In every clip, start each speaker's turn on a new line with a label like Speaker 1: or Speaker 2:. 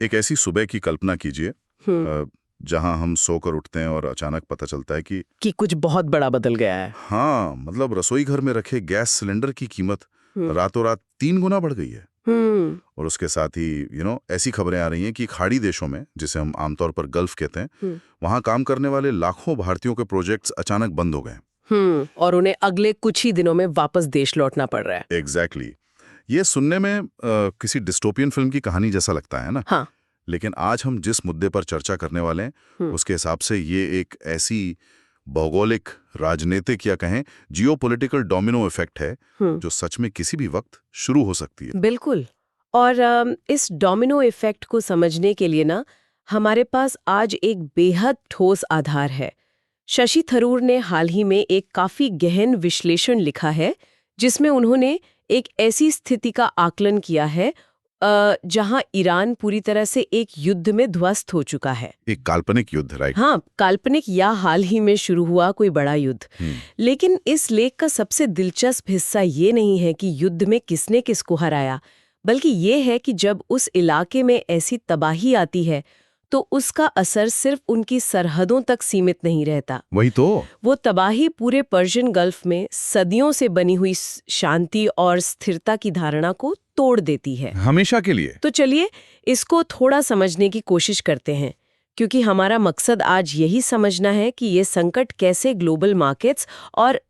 Speaker 1: एक ऐसी सुबह की कल्पना कीजिए जहां हम सोकर उठते हैं और अचानक पता चलता है
Speaker 2: कि कुछ बहुत बड़ा बदल गया है।
Speaker 1: हाँ, मतलब रसोई घर में रखे गैस सिलेंडर की कीमत
Speaker 2: हम्म।
Speaker 1: रातों रात 3 गुना बढ़ गई है।
Speaker 2: हम्म।
Speaker 1: और उसके साथ ही ऐसी खबरें आ रही हैं कि खाड़ी देशों में, जिसे हम आमतौर पर गल्फ कहते हैं,
Speaker 2: हम्म।
Speaker 1: वहां काम करने वाले लाखों भारतीयों के प्रोजेक्ट्स अचानक बंद हो गए।
Speaker 2: और उन्हें अगले कुछ ही दिनों में वापस देश लौटना पड़ रहा है।
Speaker 1: एग्जैक्टली ये सुनने में किसी डिस्टोपियन फिल्म की कहानी जैसा लगता है ना।
Speaker 2: हाँ।
Speaker 1: लेकिन आज हम जिस मुद्दे पर चर्चा करने वाले हैं उसके हिसाब से ये एक ऐसी भौगोलिक, राजनीतिक या कहें जियोपॉलिटिकल डोमिनो इफेक्ट है जो सच में किसी भी वक्त शुरू हो सकती है।
Speaker 2: बिल्कुल। और इस डोमिनो इफेक्ट को समझने के लिए ना हमारे पास आज एक बेहद ठोस आधार है। शशि थरूर ने हाल ही में एक काफी गहन विश्लेषण लिखा है जिसमें उन्होंने एक ऐसी स्थिति का आकलन किया है जहां ईरान पूरी तरह से एक युद्ध में ध्वस्त हो चुका है।
Speaker 1: एक काल्पनिक युद्ध, राइट?
Speaker 2: हाँ, काल्पनिक या हाल ही में शुरू हुआ कोई बड़ा युद्ध। लेकिन इस लेख का सबसे दिलचस्प हिस्सा ये नहीं है कि युद्ध में किसने किसको हराया, बल्कि ये है कि जब उस इलाके में ऐसी तबाही आती है तो उसका असर सिर्फ उनकी सरहदों तक सीमित नहीं रहता।
Speaker 1: वही तो।
Speaker 2: वो तबाही पूरे पर्शियन गल्फ में सदियों से बनी हुई शांति और स्थिरता की धारणा को तोड़ देती है,
Speaker 1: हमेशा के लिए।
Speaker 2: तो चलिए इसको थोड़ा समझने की कोशिश करते हैं, क्योंकि हमारा मकसद आज यही समझना है कि ये संकट कैसे ग्लोबल मार्केट्स और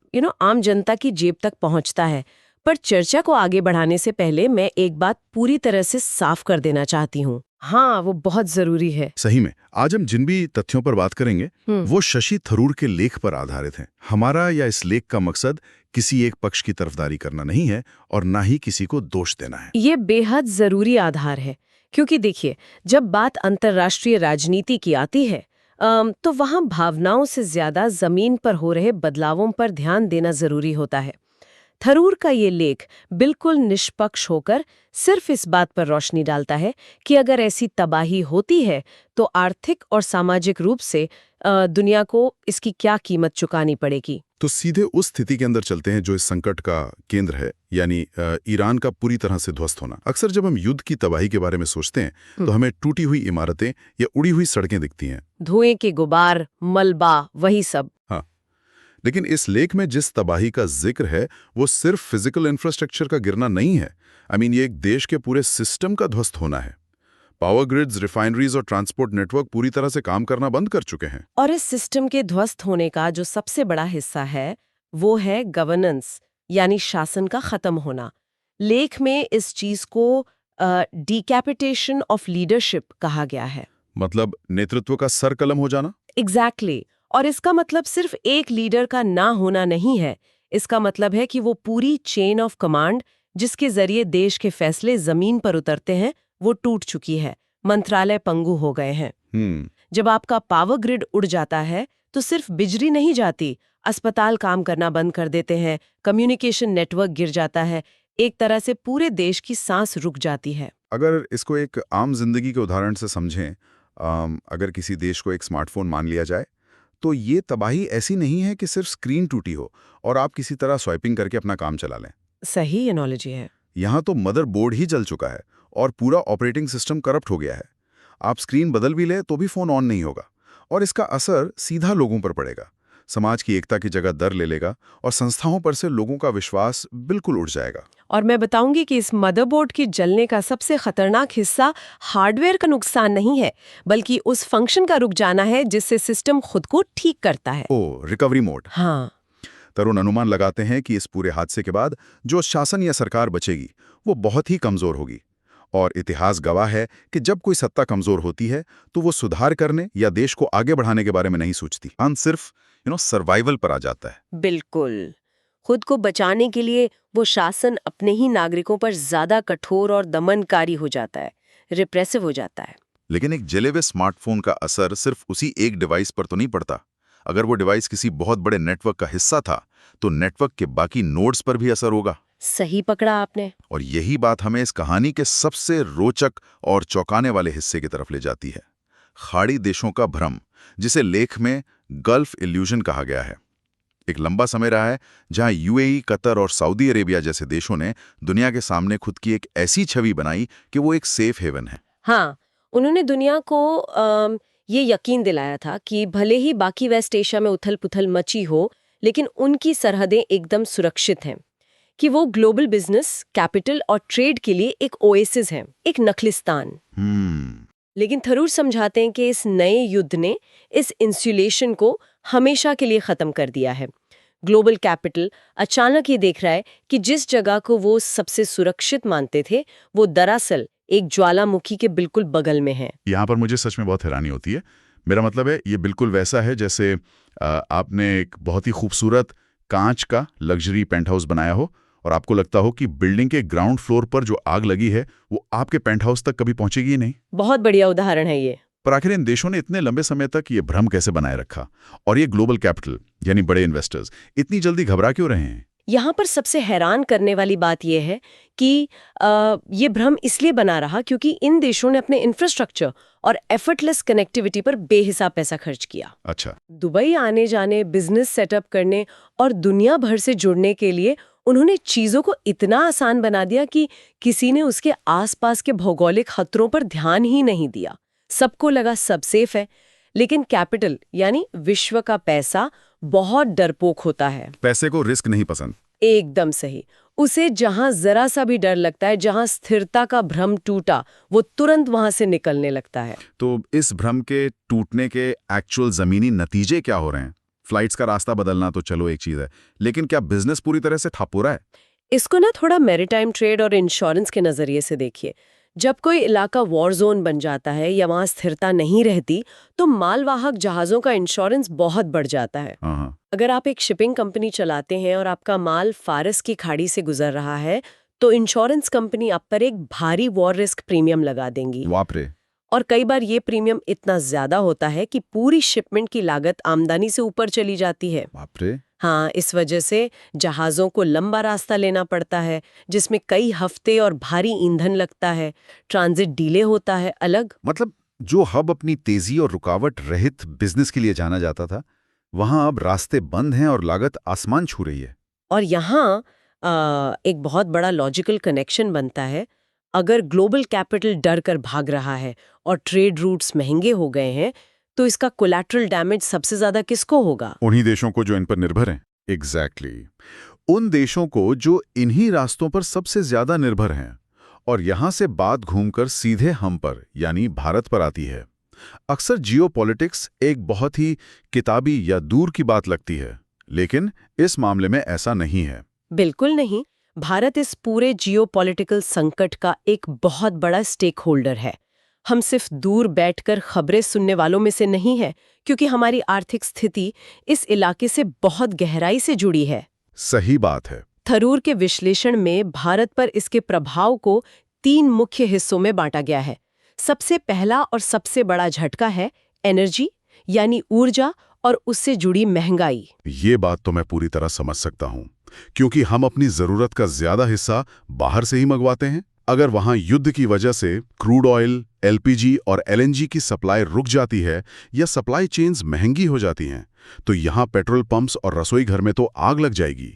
Speaker 2: आम जनता की जेब तक पहुंचता है। पर चर्चा को आगे बढ़ाने से पहले मैं एक बात पूरी तरह से साफ कर देना चाहती हूँ। हाँ, वो बहुत जरूरी है।
Speaker 1: सही में आज हम जिन भी तथ्यों पर बात करेंगे वो शशि थरूर के लेख पर आधारित हैं। हमारा या इस लेख का मकसद किसी एक पक्ष की तरफदारी करना नहीं है और ना ही किसी को दोष देना है।
Speaker 2: ये बेहद जरूरी आधार है, क्योंकि देखिए, जब बात अंतर्राष्ट्रीय राजनीति की आती है तो वहां भावनाओं से ज्यादा जमीन पर हो रहे बदलावों पर ध्यान देना जरूरी होता है। थरूर का ये लेख बिल्कुल निष्पक्ष होकर सिर्फ इस बात पर रोशनी डालता है कि अगर ऐसी तबाही होती है तो आर्थिक और सामाजिक रूप से दुनिया को इसकी क्या कीमत चुकानी पड़ेगी।
Speaker 1: तो सीधे उस स्थिति के अंदर चलते हैं जो इस संकट का केंद्र है, यानी ईरान का पूरी तरह से ध्वस्त होना। अक्सर जब हम युद्ध की तबाही के बारे में सोचते हैं तो हमें टूटी हुई इमारतें या उड़ी हुई सड़कें दिखती हैं,
Speaker 2: धुएं के गुबार, मलबा, वही सब।
Speaker 1: हाँ, लेकिन इस लेख में जिस तबाही का जिक्र है वो सिर्फ फिजिकल इंफ्रास्ट्रक्चर का गिरना नहीं है। ये एक देश के पूरे सिस्टम का ध्वस्त होना है। पावर ग्रिड्स, रिफाइनरीज और ट्रांसपोर्ट नेटवर्क पूरी तरह से काम करना बंद कर चुके हैं।
Speaker 2: और इस सिस्टम के ध्वस्त होने का जो सबसे बड़ा हिस्सा है वो है गवर्नेंस, यानी शासन का खत्म होना। लेख में इस चीज को डिकैपिटेशन ऑफ लीडरशिप कहा गया है।
Speaker 1: मतलब नेतृत्व का सर कलम हो जाना।
Speaker 2: एग्जैक्टली। और इसका मतलब सिर्फ एक लीडर का ना होना नहीं है। इसका मतलब है कि वो पूरी चेन ऑफ कमांड जिसके जरिए देश के फैसले जमीन पर उतरते हैं वो टूट चुकी है। मंत्रालय पंगु हो गए हैं। जब आपका पावर ग्रिड उड़ जाता है तो सिर्फ बिजली नहीं जाती, अस्पताल काम करना बंद कर देते हैं, कम्युनिकेशन नेटवर्क गिर जाता है, एक तरह से पूरे देश की सांस रुक जाती है।
Speaker 1: अगर इसको एक आम जिंदगी के उदाहरण से समझें, अगर किसी देश को एक स्मार्टफोन मान लिया जाए तो ये तबाही ऐसी नहीं है कि सिर्फ स्क्रीन टूटी हो और आप किसी तरह स्वाइपिंग करके अपना काम चला लें।
Speaker 2: सही एनालॉजी है।
Speaker 1: यहाँ तो मदरबोर्ड ही जल चुका है और पूरा ऑपरेटिंग सिस्टम करप्ट हो गया है। आप स्क्रीन बदल भी ले तो भी फोन ऑन नहीं होगा और इसका असर सीधा लोगों पर पड़ेगा। समाज की एकता की जगह दर ले लेगा और संस्थाओं पर से लोगों का विश्वास बिल्कुल उड़ जाएगा।
Speaker 2: और मैं बताऊंगी कि इस मदरबोर्ड के जलने का सबसे खतरनाक हिस्सा हार्डवेयर का नुकसान नहीं है, बल्कि उस फंक्शन का रुक जाना है जिससे सिस्टम खुद को ठीक करता है।
Speaker 1: ओह, रिकवरी मोड।
Speaker 2: हाँ।
Speaker 1: तरुण अनुमान लगाते हैं कि इस पूरे हादसे के बाद जो शासन या सरकार बचेगी वो बहुत ही कमजोर होगी। और इतिहास गवाह है कि जब कोई सत्ता कमजोर होती है तो वो सुधार करने या देश को आगे बढ़ाने के बारे में नहीं सोचती, सिर्फ सर्वाइवल पर आ जाता है।
Speaker 2: बिल्कुल। खुद को बचाने के लिए वो शासन अपने ही नागरिकों पर ज्यादा कठोर और दमनकारी हो जाता है, रिप्रेसिव हो जाता है।
Speaker 1: लेकिन एक जले हुए स्मार्टफोन का असर सिर्फ उसी एक डिवाइस पर तो नहीं पड़ता। अगर वो डिवाइस किसी बहुत बड़े नेटवर्क का हिस्सा था तो नेटवर्क के बाकी नोड्स पर भी असर होगा।
Speaker 2: सही पकड़ा आपने।
Speaker 1: और यही बात हमें इस कहानी के सबसे रोचक और चौंकाने वाले हिस्से की तरफ ले जाती है, खाड़ी देशों का भ्रम, जिसे लेख में गल्फ इल्यूजन कहा गया है। एक लंबा समय रहा है जहां यूएई, कतर और सऊदी अरेबिया जैसे देशों ने दुनिया के सामने खुद की एक ऐसी छवि बनाई कि वो एक सेफ हेवन है।
Speaker 2: हाँ, उन्होंने दुनिया को ये यकीन दिलाया था कि भले ही बाकी वेस्ट एशिया में उथल-पुथल मची हो, लेकिन उनकी सरहदें एकदम सुरक्षित हैं, कि वो ग्लोबल बिजनेस, कैपिटल और ट्रेड के लिए एक ओएसिस हैं, एक नखलिस्तान। लेकिन थरूर समझाते हैं कि इस नए युद्ध ने इस इंसुलेशन को हमेशा के लिए खत्म कर दिया है। ग्लोबल कैपिटल अचानक ये देख रहा है कि जिस जगह को वो सबसे सुरक्षित मानते थे, वो दरअसल एक ज्वालामुखी के बिल्कुल बगल में है।
Speaker 1: यहाँ पर मुझे सच में बहुत हैरानी होती है। मेरा मतलब है ये बिल्कुल वैसा है जैसे आपने एक बहुत ही खूबसूरत कांच का लग्जरी पेंट हाउस बनाया हो और आपको लगता हो कि बिल्डिंग के ग्राउंड फ्लोर पर जो आग लगी है वो आपके पेंट हाउस तक कभी पहुंचेगी ही नहीं।
Speaker 2: बहुत बढ़िया उदाहरण है ये।
Speaker 1: पर आखिर इन देशों ने इतने लंबे समय तक ये भ्रम कैसे बनाए रखा, और ये ग्लोबल कैपिटल यानी बड़े इन्वेस्टर्स इतनी जल्दी घबरा क्यों रहे हैं?
Speaker 2: यहाँ पर सबसे हैरान करने वाली बात यह है कि ये भ्रम इसलिए बना रहा क्योंकि इन देशों ने अपने इंफ्रास्ट्रक्चर और एफर्टलेस कनेक्टिविटी पर बेहिसाब पैसा खर्च किया।
Speaker 1: अच्छा।
Speaker 2: दुबई आने जाने, बिजनेस सेटअप करने और दुनिया भर से जुड़ने के लिए उन्होंने चीजों को इतना आसान बना दिया कि किसी ने उसके आसपास के भौगोलिक खतरों पर ध्यान ही नहीं दिया। सबको लगा सब सेफ है, लेकिन कैपिटल यानी विश्व का पैसा बहुत डरपोक होता है।
Speaker 1: पैसे को रिस्क नहीं पसंद।
Speaker 2: एकदम सही। उसे जहां जरा सा भी डर लगता है, जहां स्थिरता का भ्रम टूटा, वो तुरंत वहां से निकलने लगता है।
Speaker 1: तो इस भ्रम के टूटने के एक्चुअल जमीनी नतीजे क्या हो रहे हैं? फ्लाइट्स का रास्ता बदलना तो चलो एक चीज है, लेकिन क्या बिजनेस पूरी तरह से ठप हो रहा है?
Speaker 2: इसको ना थोड़ा मैरीटाइम ट्रेड और इंश्योरेंस के नजरिए से देखिए। जब कोई इलाका वॉर जोन बन जाता है या वहां स्थिरता नहीं रहती, तो मालवाहक जहाजों का इंश्योरेंस बहुत बढ़ जाता है।
Speaker 1: हाँ।
Speaker 2: अगर आप एक शिपिंग कंपनी चलाते हैं और आपका माल फारस की खाड़ी से गुजर रहा है, तो इंश्योरेंस कंपनी आप पर एक भारी वॉर रिस्क प्रीमियम लगा देंगी।
Speaker 1: बाप रे।
Speaker 2: और कई बार ये प्रीमियम इतना ज्यादा होता है कि पूरी शिपमेंट की लागत आमदनी से ऊपर चली जाती है।
Speaker 1: बाप रे।
Speaker 2: हाँ, इस वजह से जहाज़ों को लंबा रास्ता लेना पड़ता है, जिसमें कई हफ्ते और भारी ईंधन लगता है, ट्रांजिट डिले होता है। अलग
Speaker 1: मतलब जो हब अपनी तेजी और रुकावट रहित बिजनेस के लिए जाना जाता था, वहां अब रास्ते बंद हैं और लागत आसमान छू रही है।
Speaker 2: और यहाँ एक बहुत बड़ा लॉजिकल कनेक्शन बनता है। अगर ग्लोबल कैपिटल डर कर भाग रहा है और ट्रेड रूट्स महंगे हो गए हैं, तो इसका कोलैटरल डैमेज सबसे ज्यादा किसको होगा?
Speaker 1: उन्हीं देशों को जो इन पर निर्भर हैं। एग्जैक्टली। उन देशों को जो इन्हीं रास्तों पर सबसे ज्यादा निर्भर हैं। और यहां से बात घूमकर सीधे हम पर यानी भारत पर आती है। अक्सर जियोपॉलिटिक्स एक बहुत ही किताबी या दूर की बात लगती है, लेकिन इस मामले में ऐसा नहीं है।
Speaker 2: बिल्कुल नहीं। भारत इस पूरे जियोपॉलिटिकल संकट का एक बहुत बड़ा स्टेक होल्डर है। हम सिर्फ दूर बैठकर खबरें सुनने वालों में से नहीं है, क्योंकि हमारी आर्थिक स्थिति इस इलाके से बहुत गहराई से जुड़ी है।
Speaker 1: सही बात है।
Speaker 2: थरूर के विश्लेषण में भारत पर इसके प्रभाव को 3 मुख्य हिस्सों में बांटा गया है। सबसे पहला और सबसे बड़ा झटका है एनर्जी यानी ऊर्जा और उससे जुड़ी महंगाई।
Speaker 1: ये बात तो मैं पूरी तरह समझ सकता हूँ, क्योंकि हम अपनी जरूरत का ज्यादा हिस्सा बाहर से ही मंगवाते हैं। अगर वहां युद्ध की वजह से क्रूड ऑयल, एलपीजी और एलएनजी की सप्लाई रुक जाती है या सप्लाई चेन्स महंगी हो जाती हैं, तो यहाँ पेट्रोल पंप्स और रसोई घर में तो आग लग जाएगी,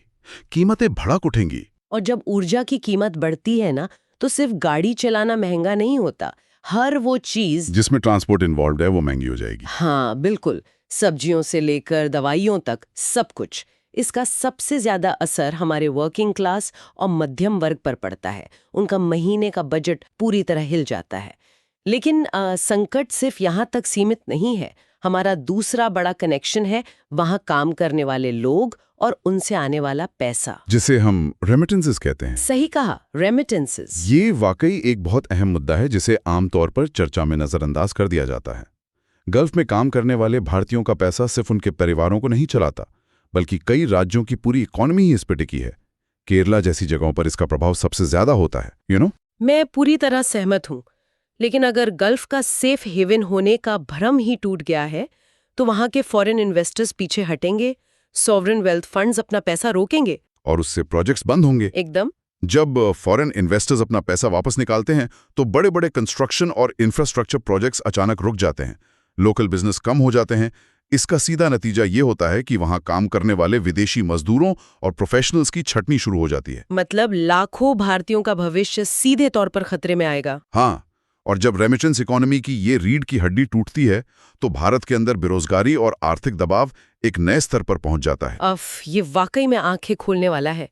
Speaker 1: कीमतें भड़क उठेंगी।
Speaker 2: और जब ऊर्जा की कीमत बढ़ती है ना, तो सिर्फ गाड़ी चलाना महंगा नहीं होता, हर वो चीज
Speaker 1: जिसमें ट्रांसपोर्ट इन्वॉल्व है वो महंगी हो जाएगी।
Speaker 2: हाँ बिल्कुल, सब्जियों से लेकर दवाइयों तक सब कुछ। इसका सबसे ज्यादा असर हमारे वर्किंग क्लास और मध्यम वर्ग पर पड़ता है। उनका महीने का बजट पूरी तरह हिल जाता है। लेकिन संकट सिर्फ यहाँ तक सीमित नहीं है। हमारा दूसरा बड़ा कनेक्शन है वहाँ काम करने वाले लोग और उनसे आने वाला पैसा,
Speaker 1: जिसे हम रेमिटेंसेस कहते हैं।
Speaker 2: सही कहा, रेमिटेंसेस।
Speaker 1: ये वाकई एक बहुत अहम मुद्दा है जिसे आमतौर पर चर्चा में नजरअंदाज कर दिया जाता है। गल्फ में काम करने वाले भारतीयों का पैसा सिर्फ उनके परिवारों को नहीं चलाता, बल्कि कई राज्यों की पूरी इकॉनमी ही इस पे टिकी है। केरला जैसी जगहों पर इसका प्रभाव सबसे ज्यादा होता है।
Speaker 2: मैं पूरी तरह सहमत हूँ। लेकिन अगर गल्फ का सेफ हेवन होने का भ्रम ही टूट गया है, तो वहाँ के फॉरेन इन्वेस्टर्स पीछे हटेंगे, सॉवरेन वेल्थ फंड्स अपना पैसा रोकेंगे
Speaker 1: और उससे प्रोजेक्ट्स बंद होंगे।
Speaker 2: एकदम।
Speaker 1: जब फॉरेन इन्वेस्टर्स अपना पैसा वापस निकालते हैं, तो बड़े बड़े कंस्ट्रक्शन और इंफ्रास्ट्रक्चर प्रोजेक्ट्स अचानक रुक जाते हैं, लोकल बिजनेस कम हो जाते हैं। इसका सीधा नतीजा ये होता है कि वहां काम करने वाले विदेशी मजदूरों और प्रोफेशनल्स की छटनी शुरू हो जाती है।
Speaker 2: मतलब लाखों भारतीयों का भविष्य सीधे तौर पर खतरे में आएगा।
Speaker 1: हाँ, और जब रेमिटेंस इकोनॉमी की ये रीढ़ की हड्डी टूटती है तो भारत के अंदर बेरोजगारी और आर्थिक दबाव एक नए स्तर पर पहुंच जाता है।
Speaker 2: ये वाकई में आंखें खोलने वाला है।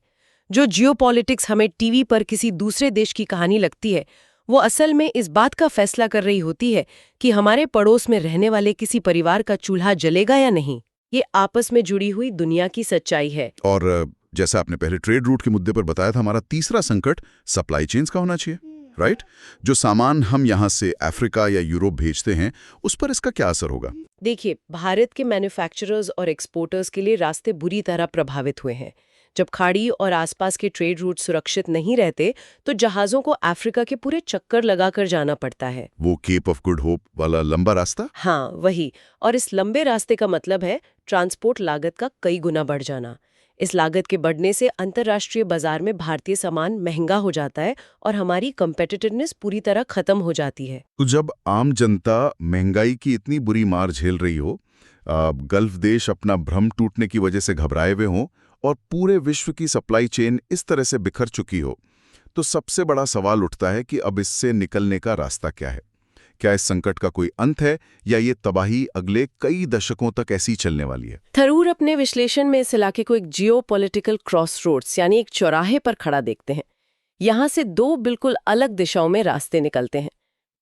Speaker 2: जो जियोपॉलिटिक्स हमें टीवी पर किसी दूसरे देश की कहानी लगती है, वो असल में इस बात का फैसला कर रही होती है कि हमारे पड़ोस में रहने वाले किसी परिवार का चूल्हा जलेगा या नहीं। ये आपस में जुड़ी हुई दुनिया की सच्चाई है।
Speaker 1: और जैसा आपने पहले ट्रेड रूट के मुद्दे पर बताया था, हमारा तीसरा संकट सप्लाई चेन्स का होना चाहिए, राइट? जो सामान हम यहाँ से अफ्रीका या यूरोप भेजते हैं, उस पर इसका क्या असर होगा?
Speaker 2: देखिए, भारत के मैन्युफैक्चरर्स और एक्सपोर्टर्स के लिए रास्ते बुरी तरह प्रभावित हुए हैं। जब खाड़ी और आसपास के ट्रेड रूट सुरक्षित नहीं रहते, तो जहाज़ों को अफ्रीका के पूरे चक्कर लगाकर जाना पड़ता है।
Speaker 1: वो केप ऑफ गुड होप वाला लंबा रास्ता?
Speaker 2: हाँ, वही। और इस लंबे रास्ते का मतलब है ट्रांसपोर्ट लागत का कई गुना बढ़ जाना। इस लागत के बढ़ने से अंतर्राष्ट्रीय बाजार में भारतीय सामान महंगा हो जाता है और हमारी कम्पिटिटिवनेस पूरी तरह खत्म हो जाती है।
Speaker 1: तो जब आम जनता महंगाई की इतनी बुरी मार झेल रही हो, गल्फ देश अपना भ्रम टूटने की वजह से घबराए हुए हों और पूरे विश्व की सप्लाई चेन इस तरह से बिखर चुकी हो, तो सबसे बड़ा सवाल उठता है कि अब इससे निकलने का रास्ता क्या है? क्या इस संकट का कोई अंत है या ये तबाही अगले कई दशकों तक ऐसी चलने वाली है?
Speaker 2: थरूर अपने विश्लेषण में इस इलाके को एक जियोपॉलिटिकल क्रॉसरोड्स यानी एक चौराहे पर खड़ा देखते हैं। यहाँ से दो बिल्कुल अलग दिशाओं में रास्ते निकलते हैं।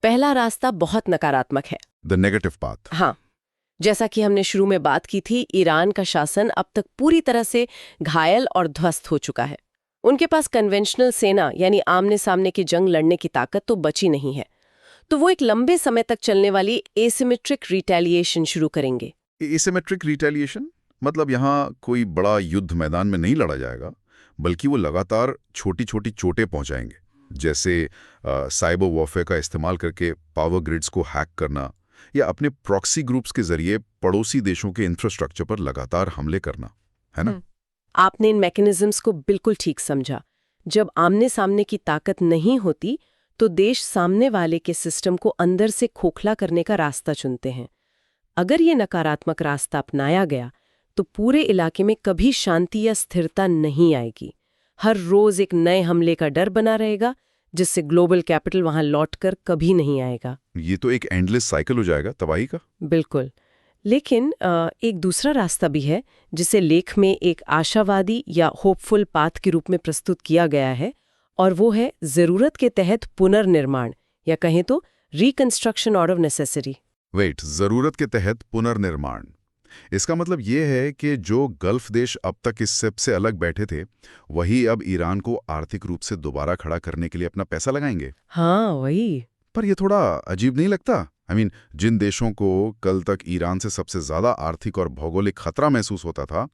Speaker 2: पहला रास्ता बहुत नकारात्मक है,
Speaker 1: द नेगेटिव पाथ।
Speaker 2: हाँ, जैसा कि हमने शुरू में बात की थी, ईरान का शासन अब तक पूरी तरह से घायल और ध्वस्त हो चुका है। उनके पास कन्वेंशनल सेना यानी आमने सामने की जंग लड़ने की ताकत तो बची नहीं है, तो वो एक लंबे समय तक चलने वाली एसिमेट्रिक रिटेलिएशन शुरू करेंगे।
Speaker 1: एसिमेट्रिक रिटेलिएशन मतलब यहाँ कोई बड़ा युद्ध मैदान में नहीं लड़ा जाएगा, बल्कि वो लगातार छोटी छोटी चोटें पहुंचाएंगे, जैसे साइबर वॉरफेयर का इस्तेमाल करके पावर ग्रिड्स को हैक करना या अपने प्रॉक्सी ग्रुप्स के जरिए पड़ोसी देशों के इंफ्रास्ट्रक्चर पर लगातार हमले करना, है ना?
Speaker 2: आपने इन मैकेनिज्म्स को बिल्कुल ठीक समझा। जब आमने सामने की ताकत नहीं होती, तो देश सामने वाले के सिस्टम को अंदर से खोखला करने का रास्ता चुनते हैं। अगर ये नकारात्मक रास्ता अपनाया गया, तो पूरे इलाके में कभी शांति या स्थिरता नहीं आएगी। हर रोज एक नए हमले का डर बना रहेगा, जिससे ग्लोबल कैपिटल वहां लौटकर कभी नहीं आएगा।
Speaker 1: ये तो एक एंडलेस साइकिल हो जाएगा तबाही का।
Speaker 2: बिल्कुल। लेकिन एक दूसरा रास्ता भी है, जिसे लेख में एक आशावादी या होपफुल पाथ के रूप में प्रस्तुत किया गया है, और वो है जरूरत के तहत पुनर्निर्माण, या कहें तो reconstruction out of necessity.
Speaker 1: Wait, जरूरत के तहत पुनर्निर्माण, इसका मतलब ये है कि जो गल्फ देश अब तक इस सबसे अलग बैठे थे, वही अब ईरान को आर्थिक रूप से दोबारा खड़ा करने के लिए अपना पैसा लगाएंगे।
Speaker 2: हाँ, वही।
Speaker 1: पर ये थोड़ा अजीब नहीं लगता? जिन देशों को कल तक ईरान से सबसे ज्यादा आर्थिक और भौगोलिक खतरा महसूस होता था,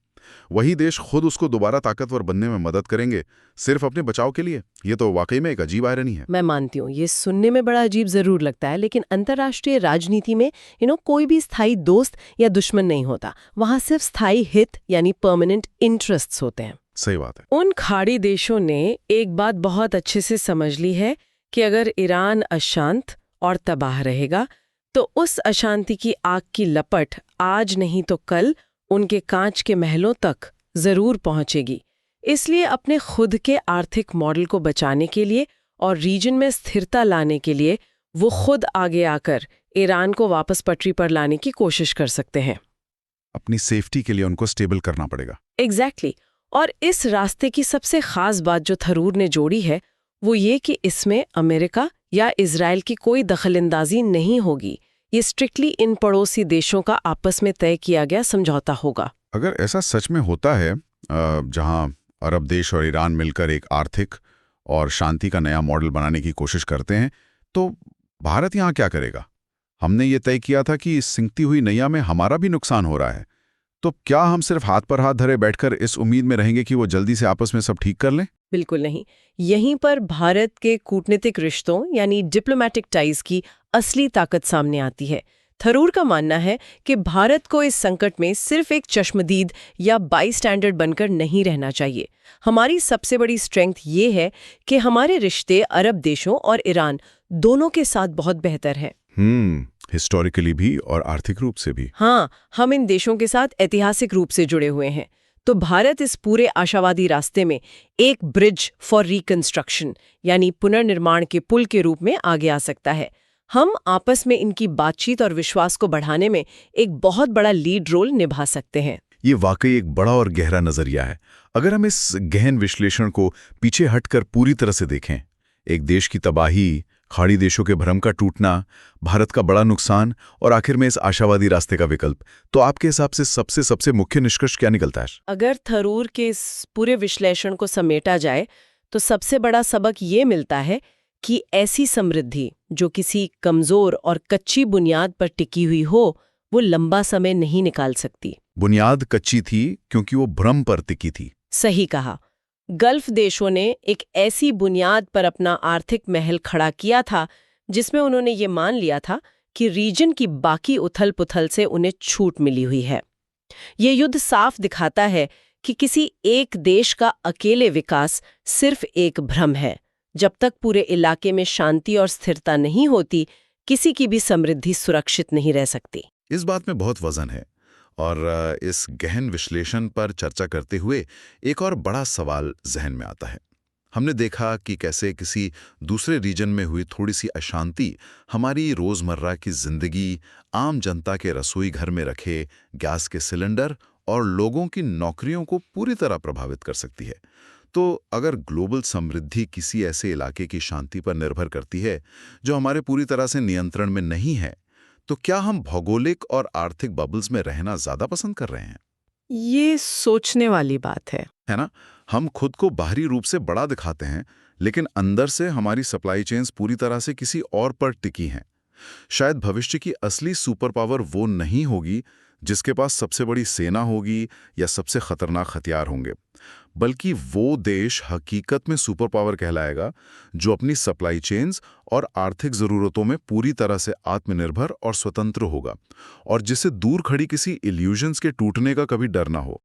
Speaker 1: वही देश खुद उसको दोबारा ताकतवर बनने में मदद करेंगे, सिर्फ अपने बचाव के लिए। ये तो वाकई में एक अजीब आयरनी है।
Speaker 2: मैं मानती हूँ, ये सुनने में बड़ा अजीब जरूर लगता है, लेकिन अंतर्राष्ट्रीय राजनीति में कोई भी स्थायी दोस्त या दुश्मन नहीं होता। वहाँ सिर्फ स्थायी हित यानी परमानेंट इंटरेस्ट्स होते हैं।
Speaker 1: सही बात है।
Speaker 2: उन खाड़ी देशों ने एक बात बहुत अच्छे से समझ ली है कि अगर ईरान अशांत और तबाह रहेगा, तो उस अशांति की आग की लपट आज नहीं तो कल उनके कांच के महलों तक जरूर पहुंचेगी। इसलिए अपने खुद के आर्थिक मॉडल को बचाने के लिए और रीजन में स्थिरता लाने के लिए वो खुद आगे आकर ईरान को वापस पटरी पर लाने की कोशिश कर सकते हैं।
Speaker 1: अपनी सेफ्टी के लिए उनको स्टेबल करना पड़ेगा।
Speaker 2: एग्जैक्टली। और इस रास्ते की सबसे खास बात जो थरूर ने जोड़ी है, वो ये कि इसमें अमेरिका या इजराइल की कोई दखलंदाजी नहीं होगी। ये स्ट्रिक्टली इन पड़ोसी देशों का आपस में तय किया गया समझौता होगा।
Speaker 1: अगर ऐसा सच में होता है, जहां अरब देश और ईरान मिलकर एक आर्थिक और शांति का नया मॉडल बनाने की कोशिश करते हैं, तो भारत यहां क्या करेगा? हमने ये तय किया था कि इस सिंकती हुई नैया में हमारा भी नुकसान हो रहा है, तो क्या हम सिर्फ हाथ पर हाथ धरे बैठकर इस उम्मीद में रहेंगे कि वो जल्दी से आपस में सब ठीक कर लें?
Speaker 2: बिल्कुल नहीं। यहीं पर भारत के कूटनीतिक रिश्तों यानी डिप्लोमैटिक टाइज की असली ताकत सामने आती है। थरूर का मानना है कि भारत को इस संकट में सिर्फ एक चश्मदीद या बाई स्टैंडर्ड बनकर नहीं रहना चाहिए। हमारी सबसे बड़ी स्ट्रेंथ ये है कि हमारे रिश्ते अरब देशों और ईरान दोनों के साथ बहुत बेहतर हैं।
Speaker 1: हिस्टोरिकली भी और आर्थिक रूप से भी।
Speaker 2: हाँ, हम इन देशों के साथ ऐतिहासिक रूप से जुड़े हुए हैं। तो भारत इस पूरे आशावादी रास्ते में एक ब्रिज फॉर रिकंस्ट्रक्शन यानी पुनर्निर्माण के पुल के रूप में आगे आ सकता है। हम आपस में इनकी बातचीत और विश्वास को बढ़ाने में एक बहुत बड़ा लीड रोल निभा सकते हैं।
Speaker 1: ये वाकई एक बड़ा और गहरा नजरिया है। अगर हम इस गहन विश्लेषण को पीछे हटकर पूरी तरह से देखें, एक देश की तबाही, खाड़ी देशों के भ्रम का टूटना, भारत का बड़ा नुकसान और आखिर में इस आशावादी रास्ते का विकल्प, तो आपके हिसाब से सबसे मुख्य निष्कर्ष क्या निकलता है?
Speaker 2: अगर थरूर के इस पूरे विश्लेषण को समेटा जाए तो सबसे बड़ा सबक ये मिलता है कि ऐसी समृद्धि जो किसी कमजोर और कच्ची बुनियाद पर टिकी हुई हो, वो लंबा समय नहीं निकाल सकती।
Speaker 1: बुनियाद कच्ची थी क्योंकि वो भ्रम पर टिकी थी।
Speaker 2: सही कहा। गल्फ देशों ने एक ऐसी बुनियाद पर अपना आर्थिक महल खड़ा किया था जिसमें उन्होंने ये मान लिया था कि रीजन की बाकी उथल-पुथल से उन्हें छूट मिली हुई है। ये युद्ध साफ दिखाता है कि किसी एक देश का अकेले विकास सिर्फ एक भ्रम है। जब तक पूरे इलाके में शांति और स्थिरता नहीं होती, किसी की भी समृद्धि सुरक्षित नहीं रह सकती।
Speaker 1: इस बात में बहुत वजन है। और इस गहन विश्लेषण पर चर्चा करते हुए एक और बड़ा सवाल जहन में आता है। हमने देखा कि कैसे किसी दूसरे रीजन में हुई थोड़ी सी अशांति हमारी रोजमर्रा की जिंदगी, आम जनता के रसोई घर में रखे गैस के सिलेंडर और लोगों की नौकरियों को पूरी तरह प्रभावित कर सकती है। तो अगर ग्लोबल समृद्धि किसी ऐसे इलाके की शांति पर निर्भर करती है जो हमारे पूरी तरह से नियंत्रण में नहीं है, तो क्या हम भौगोलिक और आर्थिक बबल्स में रहना ज्यादा पसंद कर रहे हैं?
Speaker 2: ये सोचने वाली बात
Speaker 1: है ना? हम खुद को बाहरी रूप से बड़ा दिखाते हैं, लेकिन अंदर से हमारी सप्लाई चेन्स पूरी तरह से किसी और पर टिकी हैं। शायद भविष्य की असली सुपर पावर वो नहीं होगी जिसके पास सबसे बड़ी सेना होगी या सबसे खतरनाक हथियार होंगे, बल्कि वो देश हकीकत में सुपर पावर कहलाएगा जो अपनी सप्लाई चेन्स और आर्थिक ज़रूरतों में पूरी तरह से आत्मनिर्भर और स्वतंत्र होगा, और जिसे दूर खड़ी किसी इल्यूजन्स के टूटने का कभी डर ना हो।